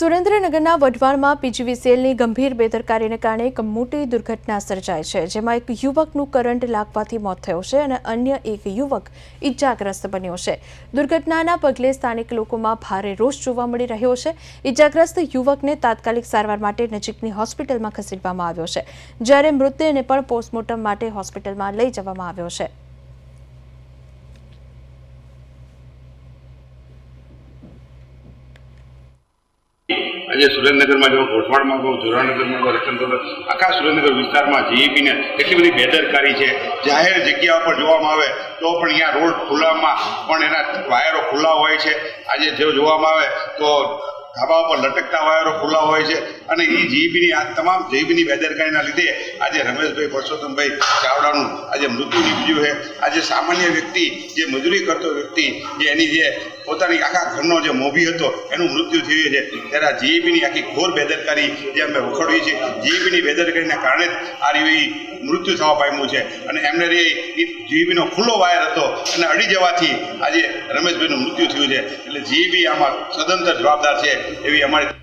સુરેન્દ્રનગરના વઢવાણમાં પીજીવીસીએલની ગંભીર બેદરકારીને કારણે એક મોટી દુર્ઘટના સર્જાઈ છે, જેમાં એક યુવકનું કરંટ લાગવાથી મોત થયું છે અને અન્ય એક યુવક ઈજાગ્રસ્ત બન્યો છે. દુર્ઘટનાના પગલે સ્થાનિક લોકોમાં ભારે રોષ જોવા મળી રહ્યો છે. ઈજાગ્રસ્ત યુવકને તાત્કાલિક સારવાર માટે નજીકની હોસ્પિટલમાં ખસેડવામાં આવ્યો છે, જ્યારે મૃતદેહને પણ પોસ્ટમોર્ટમ માટે હોસ્પિટલમાં લઈ જવામાં આવ્યો છે. આજે સુરેન્દ્રનગરમાં જો વઢવાણમાં કહું, જોરાનગરમાં રતનગર, આખા સુરેન્દ્રનગર વિસ્તારમાં જીઈબીને એટલી બધી બેદરકારી છે. જાહેર જગ્યા પર જોવામાં આવે તો પણ અહીંયા રોડ ખુલ્લામાં પણ એના વાયરો ખુલ્લા હોય છે. આજે જો જોવામાં આવે તો ધાબા ઉપર લટકતા વાયરો ખુલ્લા હોય છે અને એ જીઈબીની આ તમામ જીઈબીની બેદરકારીના લીધે આજે રમેશભાઈ પરસોત્તમભાઈ ચાવડાનું આજે મૃત્યુ નીપજ્યું છે. આજે સામાન્ય વ્યક્તિ, જે મજૂરી કરતો વ્યક્તિ, જે એની જે પોતાની આખા ઘરનો જે મોભી હતો એનું મૃત્યુ થયું છે. ત્યારે આ જીઈબીની આખી ઘોર બેદરકારી જે અમે વખોડવી છે, જીઈબીની બેદરકારીના કારણે જ આ રીવી મૃત્યુ થવા પામ્યું છે અને એમને જીઈબીનો ખુલ્લો વાયર હતો અને અડી જવાથી આજે રમેશભાઈનું મૃત્યુ થયું છે. એટલે જીઈબી આમાં સદંતર જવાબદાર છે એવી અમારી